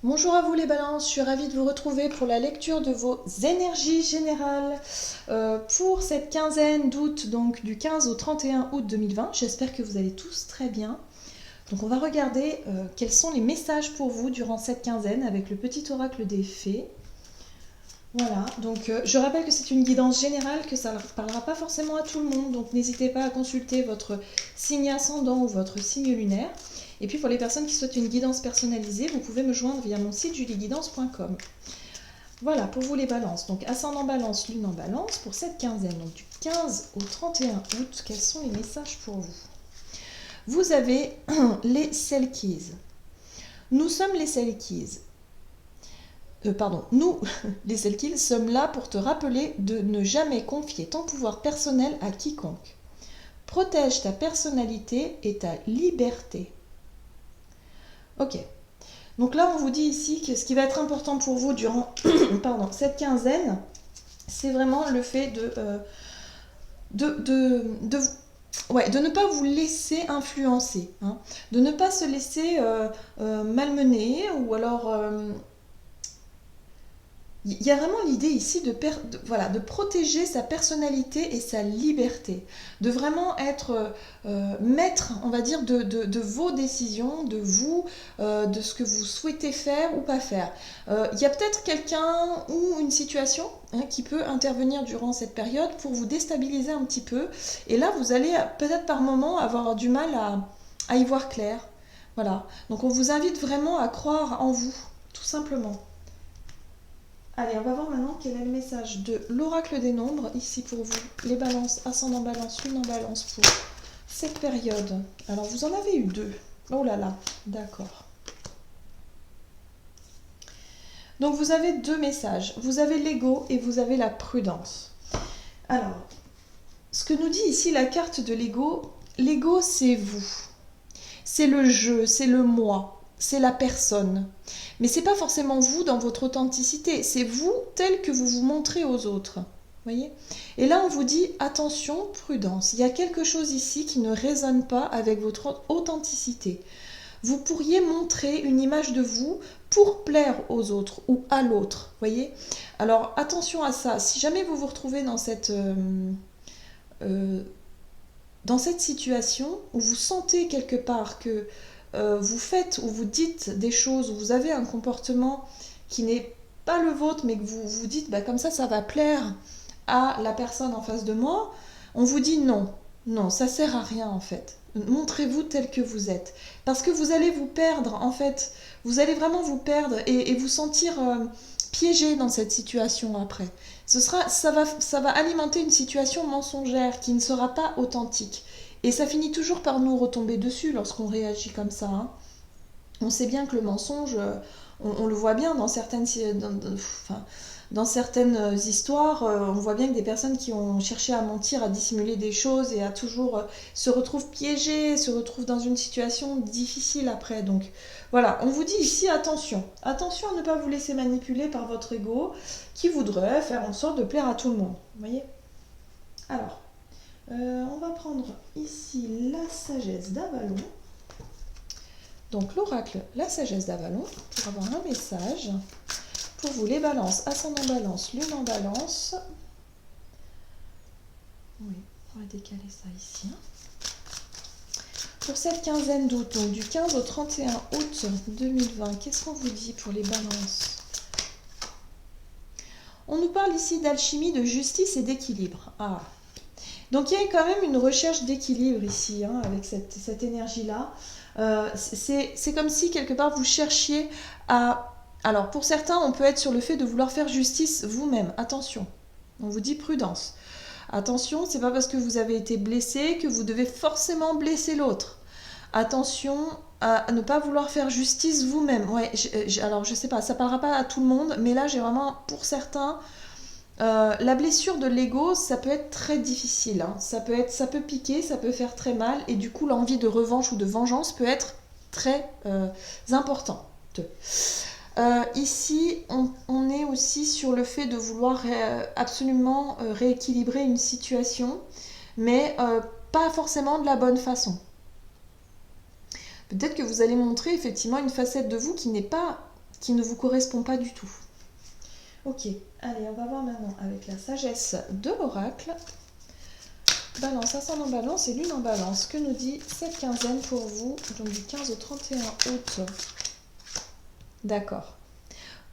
Bonjour à vous les balances, je suis ravie de vous retrouver pour la lecture de vos énergies générales pour cette quinzaine d'août, donc du 15 au 31 août 2020. J'espère que vous allez tous très bien. Donc on va regarder quels sont les messages pour vous durant cette quinzaine avec le petit oracle des fées. Voilà, donc je rappelle que c'est une guidance générale, que ça ne parlera pas forcément à tout le monde, donc n'hésitez pas à consulter votre signe ascendant ou votre signe lunaire. Et puis pour les personnes qui souhaitent une guidance personnalisée, vous pouvez me joindre via mon site julieguidance.com. Voilà, pour vous les balances, donc ascendant balance, lune en balance, pour cette quinzaine, donc du 15 au 31 août, quels sont les messages pour vous? Vous avez les Selkies. Nous sommes les Selkies. Nous, les Selkies, sommes là pour te rappeler de ne jamais confier ton pouvoir personnel à quiconque. Protège ta personnalité et ta liberté. Ok. Donc là, on vous dit ici que ce qui va être important pour vous durant cette quinzaine, c'est vraiment le fait de ne pas vous laisser influencer, hein, de ne pas se laisser malmener ou alors... Il y a vraiment l'idée ici de protéger sa personnalité et sa liberté, de vraiment être maître, on va dire, de vos décisions, de vous, de ce que vous souhaitez faire ou pas faire. Il y a peut-être quelqu'un ou une situation qui peut intervenir durant cette période pour vous déstabiliser un petit peu. Et là, vous allez peut-être par moment avoir du mal à y voir clair. Voilà. Donc on vous invite vraiment à croire en vous, tout simplement. Allez, on va voir maintenant quel est le message de l'oracle des nombres, ici pour vous, les balances, ascendant balance, lune en balance pour cette période. Alors, vous en avez eu deux. Oh là là, d'accord. Donc, vous avez deux messages. Vous avez l'ego et vous avez la prudence. Alors, ce que nous dit ici la carte de l'ego, c'est vous. C'est le jeu, c'est le moi, c'est la personne. Mais c'est pas forcément vous dans votre authenticité, c'est vous tel que vous vous montrez aux autres. Voyez ? Et là, on vous dit attention, prudence. Il y a quelque chose ici qui ne résonne pas avec votre authenticité. Vous pourriez montrer une image de vous pour plaire aux autres ou à l'autre. Voyez ? Alors attention à ça. Si jamais vous vous retrouvez dans cette situation où vous sentez quelque part que vous faites ou vous dites des choses, où vous avez un comportement qui n'est pas le vôtre, mais que vous vous dites comme ça va plaire à la personne en face de moi, on vous dit non, ça sert à rien en fait. Montrez-vous tel que vous êtes. Parce que vous allez vous perdre en fait, vous allez vraiment vous perdre et vous sentir piégé dans cette situation après. Ça va alimenter une situation mensongère qui ne sera pas authentique. Et ça finit toujours par nous retomber dessus lorsqu'on réagit comme ça. Hein. On sait bien que le mensonge, on le voit bien dans certaines histoires, on voit bien que des personnes qui ont cherché à mentir, à dissimuler des choses et à toujours se retrouvent piégées, se retrouvent dans une situation difficile après. Donc voilà, on vous dit ici attention à ne pas vous laisser manipuler par votre ego qui voudrait faire en sorte de plaire à tout le monde. Vous voyez ? Alors, on va prendre ici la sagesse d'Avalon. Donc l'oracle, la sagesse d'Avalon, pour avoir un message pour vous les balances, ascendant balance, lune en balance. Oui, on va décaler ça ici. Pour cette quinzaine d'août, donc du 15 au 31 août 2020, qu'est-ce qu'on vous dit pour les balances? On nous parle ici d'alchimie, de justice et d'équilibre. Ah. Donc il y a quand même une recherche d'équilibre ici, avec cette énergie-là. C'est comme si quelque part vous cherchiez à... Alors pour certains, on peut être sur le fait de vouloir faire justice vous-même. Attention, on vous dit prudence. Attention, c'est pas parce que vous avez été blessé que vous devez forcément blesser l'autre. Attention à ne pas vouloir faire justice vous-même. Ouais, alors je sais pas, ça parlera pas à tout le monde, mais là j'ai vraiment pour certains... la blessure de l'ego, ça peut être très difficile. Hein. Ça peut piquer, ça peut faire très mal, et du coup, l'envie de revanche ou de vengeance peut être très importante. Ici, on est aussi sur le fait de vouloir absolument rééquilibrer une situation, mais pas forcément de la bonne façon. Peut-être que vous allez montrer effectivement une facette de vous qui n'est pas qui ne vous correspond pas du tout. Ok, allez, on va voir maintenant avec la sagesse de l'oracle. Balance, ascendant balance et lune en balance. Que nous dit cette quinzaine pour vous, donc du 15 au 31 août? D'accord.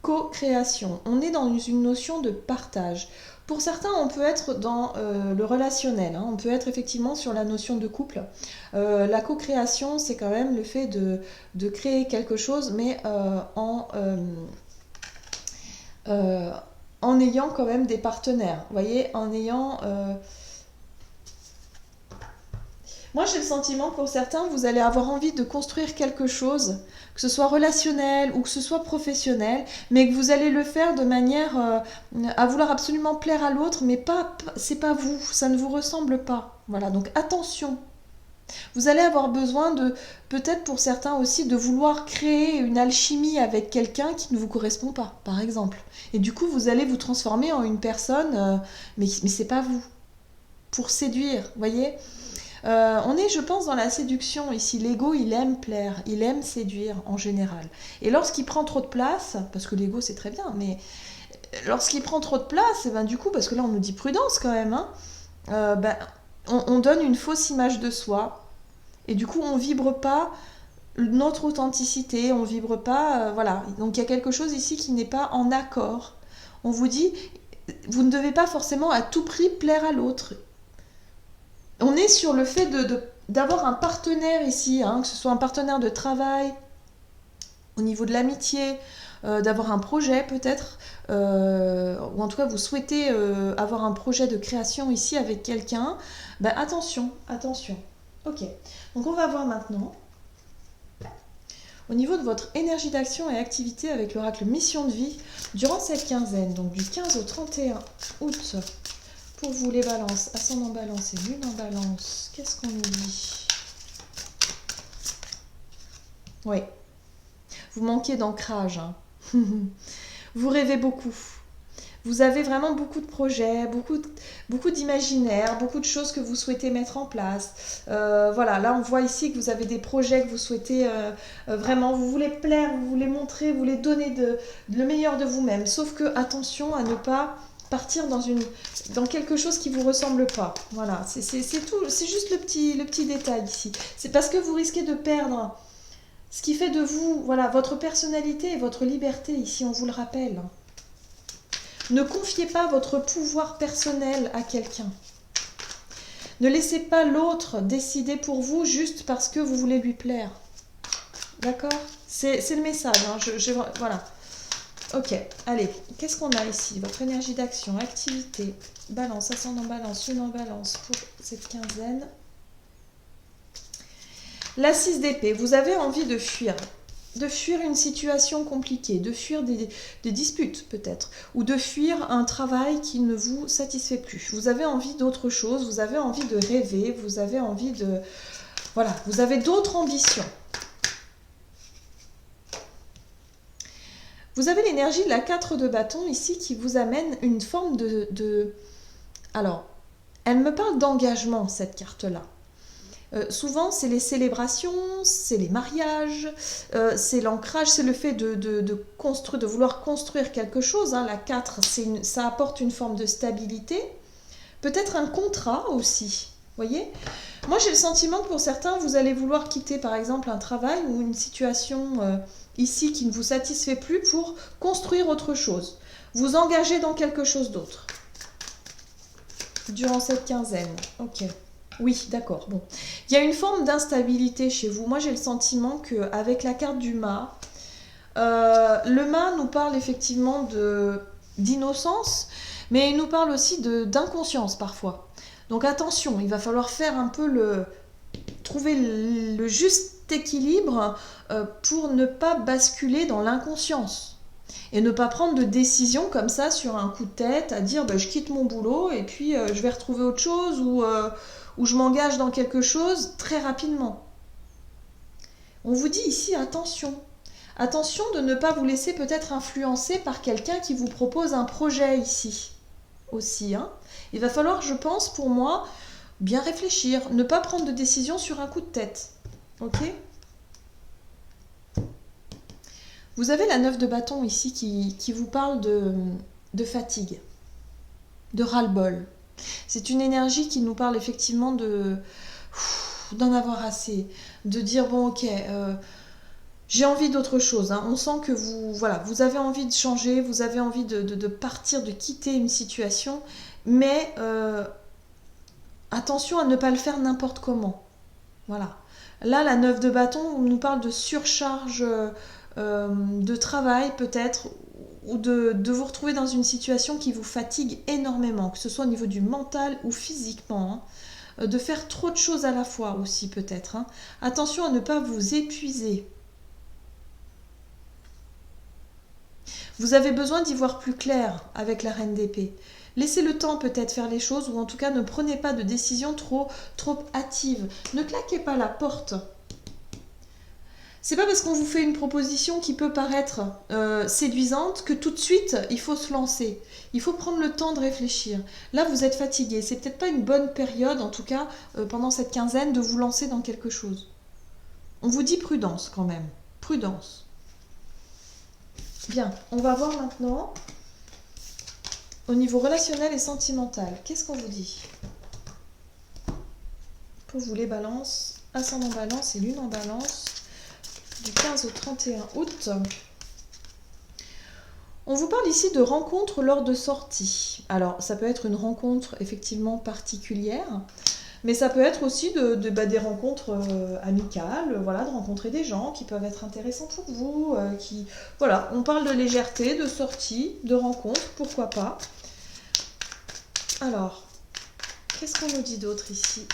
Co-création. On est dans une notion de partage. Pour certains, on peut être dans le relationnel. Hein. On peut être effectivement sur la notion de couple. La co-création, c'est quand même le fait de créer quelque chose, mais en ayant quand même des partenaires. Vous voyez, en ayant... Moi, j'ai le sentiment que pour certains, vous allez avoir envie de construire quelque chose, que ce soit relationnel ou que ce soit professionnel, mais que vous allez le faire de manière à vouloir absolument plaire à l'autre, mais c'est pas vous, ça ne vous ressemble pas. Voilà, donc attention. Vous allez avoir besoin de, peut-être pour certains aussi, de vouloir créer une alchimie avec quelqu'un qui ne vous correspond pas, par exemple. Et du coup, vous allez vous transformer en une personne, mais c'est pas vous. Pour séduire, vous voyez ? On est, je pense, dans la séduction ici. L'ego, il aime plaire, il aime séduire en général. Et lorsqu'il prend trop de place, parce que l'ego c'est très bien, mais lorsqu'il prend trop de place, et ben, du coup, parce que là on nous dit prudence quand même, hein, on donne une fausse image de soi. Et du coup, on vibre pas notre authenticité, on vibre pas, voilà. Donc il y a quelque chose ici qui n'est pas en accord. On vous dit, vous ne devez pas forcément à tout prix plaire à l'autre. On est sur le fait d'avoir un partenaire ici, hein, que ce soit un partenaire de travail, au niveau de l'amitié, d'avoir un projet peut-être, ou en tout cas vous souhaitez avoir un projet de création ici avec quelqu'un, ben attention, attention. Ok, donc on va voir maintenant, au niveau de votre énergie d'action et activité avec l'oracle mission de vie, durant cette quinzaine, donc du 15 au 31 août, pour vous les balances, ascendant balance et lune en balance, qu'est-ce qu'on nous dit? Oui, vous manquez d'ancrage. Hein. Vous rêvez beaucoup. Vous avez vraiment beaucoup de projets, beaucoup d'imaginaire, beaucoup de choses que vous souhaitez mettre en place. Voilà, là on voit ici que vous avez des projets que vous souhaitez vraiment, vous voulez plaire, vous voulez montrer, vous voulez donner le meilleur de vous-même. Sauf que attention à ne pas partir dans quelque chose qui ne vous ressemble pas. Voilà, c'est tout, c'est juste le petit détail ici. C'est parce que vous risquez de perdre ce qui fait de vous, voilà, votre personnalité et votre liberté ici, on vous le rappelle. Ne confiez pas votre pouvoir personnel à quelqu'un. Ne laissez pas l'autre décider pour vous juste parce que vous voulez lui plaire. D'accord? C'est le message. Hein. Voilà. Ok, allez, qu'est-ce qu'on a ici? Votre énergie d'action, activité, balance, ascendant balance, lune en balance pour cette quinzaine. La 6 d'épée, vous avez envie de fuir une situation compliquée, de fuir des disputes peut-être, ou de fuir un travail qui ne vous satisfait plus. Vous avez envie d'autre chose, vous avez envie de rêver, vous avez envie de... Voilà, vous avez d'autres ambitions. Vous avez l'énergie de la 4 de bâton ici qui vous amène une forme de... Alors, elle me parle d'engagement, cette carte-là. Souvent, c'est les célébrations, c'est les mariages, c'est l'ancrage, c'est le fait de vouloir construire quelque chose. Hein. La 4, ça apporte une forme de stabilité. Peut-être un contrat aussi, voyez. Moi, j'ai le sentiment que pour certains, vous allez vouloir quitter, par exemple, un travail ou une situation ici qui ne vous satisfait plus pour construire autre chose. Vous engager dans quelque chose d'autre. Durant cette quinzaine, ok. Oui, d'accord. Bon, il y a une forme d'instabilité chez vous. Moi, j'ai le sentiment qu'avec la carte du mât, le mât nous parle effectivement d'innocence, mais il nous parle aussi d'inconscience parfois. Donc attention, il va falloir faire un peu trouver le juste équilibre pour ne pas basculer dans l'inconscience. Et ne pas prendre de décision comme ça sur un coup de tête, à dire je quitte mon boulot et puis je vais retrouver autre chose ou je m'engage dans quelque chose très rapidement. On vous dit ici attention. Attention de ne pas vous laisser peut-être influencer par quelqu'un qui vous propose un projet ici aussi. Hein. Il va falloir, je pense, pour moi, bien réfléchir, ne pas prendre de décision sur un coup de tête. Ok ? Vous avez la 9 de bâton ici qui vous parle de fatigue, de ras-le-bol. C'est une énergie qui nous parle effectivement d'en avoir assez, de dire bon ok, j'ai envie d'autre chose. Hein. On sent que vous avez envie de changer, vous avez envie de partir, de quitter une situation, mais attention à ne pas le faire n'importe comment. Voilà. Là, la 9 de bâton nous parle de surcharge de travail peut-être, ou de vous retrouver dans une situation qui vous fatigue énormément, que ce soit au niveau du mental ou physiquement. Hein. De faire trop de choses à la fois aussi peut-être. Hein. Attention à ne pas vous épuiser. Vous avez besoin d'y voir plus clair avec la reine d'épée. Laissez le temps peut-être faire les choses, ou en tout cas ne prenez pas de décision trop hâtive. Ne claquez pas la porte. C'est pas parce qu'on vous fait une proposition qui peut paraître séduisante que tout de suite il faut se lancer. Il faut prendre le temps de réfléchir. Là vous êtes fatigué, c'est peut-être pas une bonne période, en tout cas pendant cette quinzaine, de vous lancer dans quelque chose. On vous dit prudence quand même. Prudence. Bien, on va voir maintenant au niveau relationnel et sentimental. Qu'est-ce qu'on vous dit pour vous les balances, ascendant balance et lune en balance, du 15 au 31 août. On vous parle ici de rencontres lors de sorties. Alors, ça peut être une rencontre effectivement particulière, mais ça peut être aussi des rencontres amicales, voilà, de rencontrer des gens qui peuvent être intéressants pour vous. Voilà, on parle de légèreté, de sortie, de rencontres, pourquoi pas. Alors, qu'est-ce qu'on nous dit d'autre ici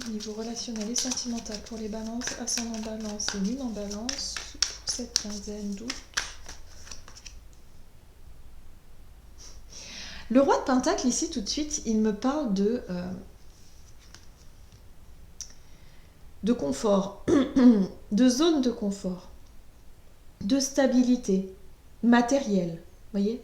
au niveau relationnel et sentimental pour les balances, ascendant balance et lune en balance pour cette quinzaine d'août. Le roi de Pentacle ici tout de suite, il me parle de confort, de zone de confort, de stabilité matérielle, voyez.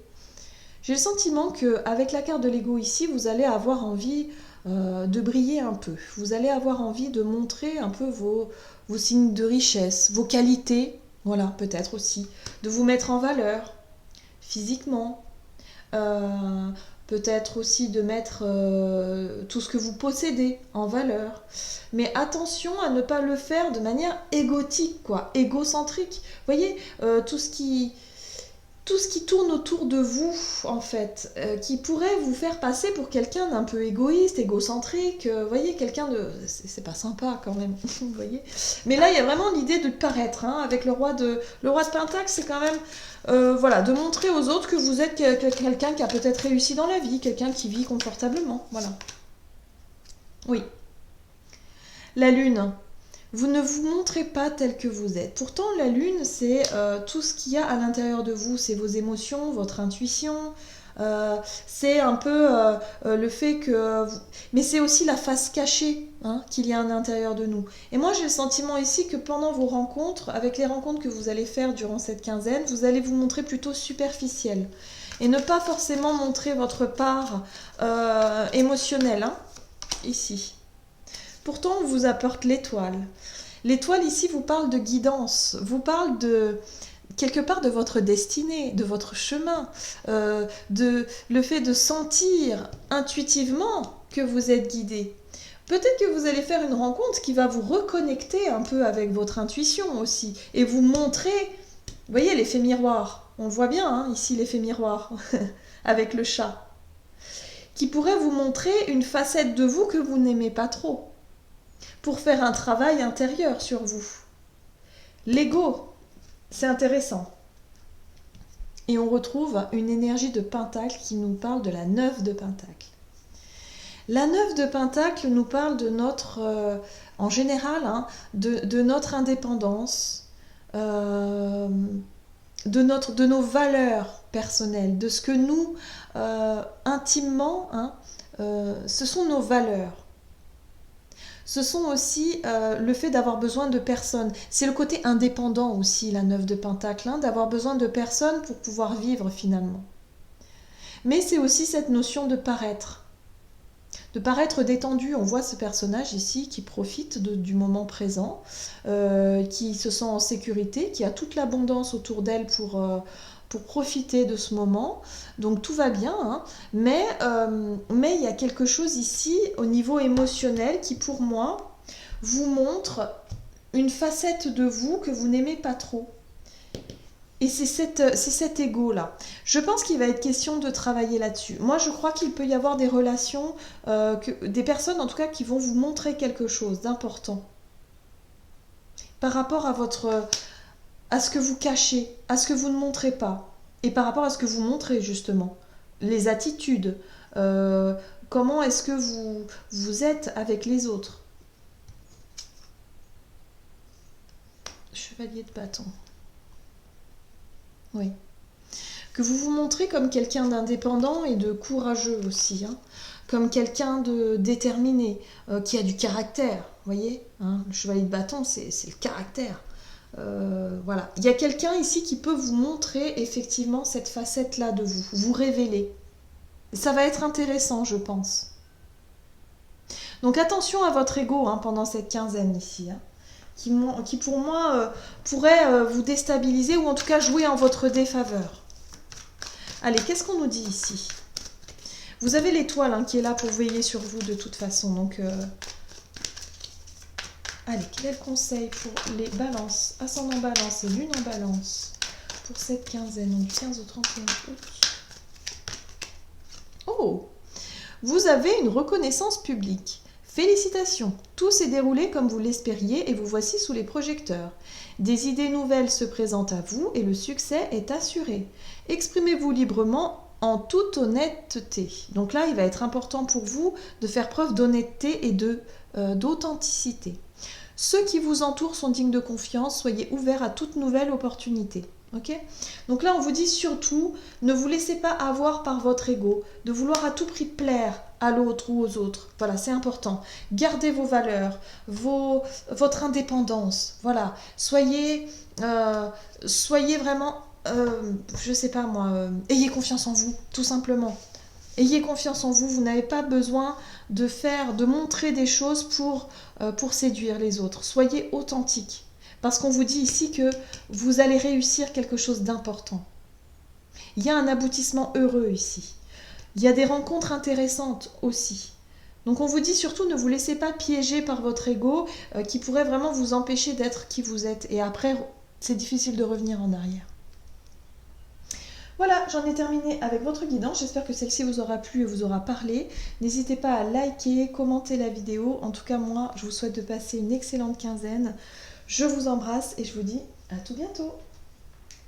J'ai le sentiment qu'avec la carte de l'ego ici, vous allez avoir envie de briller un peu. Vous allez avoir envie de montrer un peu vos signes de richesse, vos qualités, voilà, peut-être aussi, de vous mettre en valeur physiquement, peut-être aussi de mettre tout ce que vous possédez en valeur. Mais attention à ne pas le faire de manière égotique, quoi, égocentrique. Vous voyez, tout ce qui tourne autour de vous, en fait, qui pourrait vous faire passer pour quelqu'un d'un peu égoïste, égocentrique, vous voyez, quelqu'un de... C'est pas sympa, quand même, vous voyez. Mais là, il y a vraiment l'idée de paraître, hein, avec le roi de Pentacle, c'est quand même, voilà, de montrer aux autres que vous êtes quelqu'un qui a peut-être réussi dans la vie, quelqu'un qui vit confortablement, voilà. Oui. La lune... Vous ne vous montrez pas tel que vous êtes. Pourtant, la lune, c'est tout ce qu'il y a à l'intérieur de vous. C'est vos émotions, votre intuition. C'est un peu le fait que... Mais c'est aussi la face cachée, hein, qu'il y a à l'intérieur de nous. Et moi, j'ai le sentiment ici que pendant vos rencontres, avec les rencontres que vous allez faire durant cette quinzaine, vous allez vous montrer plutôt superficielle. Et ne pas forcément montrer votre part émotionnelle, hein, ici. Pourtant, on vous apporte l'étoile. L'étoile ici vous parle de guidance, vous parle de quelque part de votre destinée, de votre chemin, de le fait de sentir intuitivement que vous êtes guidé. Peut-être que vous allez faire une rencontre qui va vous reconnecter un peu avec votre intuition aussi et vous montrer, vous voyez l'effet miroir, on le voit bien hein, ici l'effet miroir avec le chat, qui pourrait vous montrer une facette de vous que vous n'aimez pas trop. Pour faire un travail intérieur sur vous. L'ego, c'est intéressant. Et on retrouve une énergie de Pentacle qui nous parle de la 9 de Pentacle. La 9 de Pentacle nous parle de notre, en général, hein, de notre indépendance, de nos valeurs personnelles, de ce que nous, intimement, hein, ce sont nos valeurs. Ce sont aussi le fait d'avoir besoin de personnes. C'est le côté indépendant aussi, la 9 de Pentacle, hein, d'avoir besoin de personnes pour pouvoir vivre finalement. Mais c'est aussi cette notion de paraître, de paraître détendu. On voit ce personnage ici qui profite du moment présent, qui se sent en sécurité, qui a toute l'abondance autour d'elle pour profiter de ce moment. Donc tout va bien, hein. Mais il y a quelque chose ici au niveau émotionnel qui pour moi vous montre une facette de vous que vous n'aimez pas trop. Et c'est cet ego-là. Je pense qu'il va être question de travailler là-dessus. Moi, je crois qu'il peut y avoir des relations, des personnes en tout cas qui vont vous montrer quelque chose d'important par rapport à ce que vous cachez, à ce que vous ne montrez pas, et par rapport à ce que vous montrez justement, les attitudes, comment est-ce que vous êtes avec les autres. Chevalier de bâton. Oui. Que vous vous montrez comme quelqu'un d'indépendant et de courageux aussi, hein. Comme quelqu'un de déterminé, qui a du caractère, voyez, hein. Le chevalier de bâton, c'est le caractère. Voilà. Il y a quelqu'un ici qui peut vous montrer effectivement cette facette-là de vous révéler. Ça va être intéressant, je pense. Donc attention à votre ego, hein, pendant cette quinzaine ici, hein, qui pour moi pourrait vous déstabiliser ou en tout cas jouer en votre défaveur. Allez, qu'est-ce qu'on nous dit ici? Vous avez l'étoile, hein, qui est là pour veiller sur vous de toute façon. Donc, allez, quel est le conseil pour les balances, ascendant balance et lune en balance pour cette quinzaine, donc du 15 au 31 août? Oh, vous avez une reconnaissance publique. Félicitations, tout s'est déroulé comme vous l'espériez et vous voici sous les projecteurs. Des idées nouvelles se présentent à vous et le succès est assuré. Exprimez-vous librement en toute honnêteté. Donc là, il va être important pour vous de faire preuve d'honnêteté et d'authenticité. Ceux qui vous entourent sont dignes de confiance, soyez ouverts à toute nouvelle opportunité. Okay. Donc là, on vous dit surtout, ne vous laissez pas avoir par votre ego, de vouloir à tout prix plaire à l'autre ou aux autres. Voilà, c'est important. Gardez vos valeurs, votre indépendance. Voilà, soyez vraiment, je sais pas moi, ayez confiance en vous, tout simplement. Ayez confiance en vous, vous n'avez pas besoin de montrer des choses pour séduire les autres. Soyez authentique. Parce qu'on vous dit ici que vous allez réussir quelque chose d'important. Il y a un aboutissement heureux ici. Il y a des rencontres intéressantes aussi. Donc on vous dit surtout ne vous laissez pas piéger par votre ego qui pourrait vraiment vous empêcher d'être qui vous êtes. Et après, c'est difficile de revenir en arrière. Voilà, j'en ai terminé avec votre guidance. J'espère que celle-ci vous aura plu et vous aura parlé. N'hésitez pas à liker, commenter la vidéo. En tout cas, moi, je vous souhaite de passer une excellente quinzaine. Je vous embrasse et je vous dis à tout bientôt.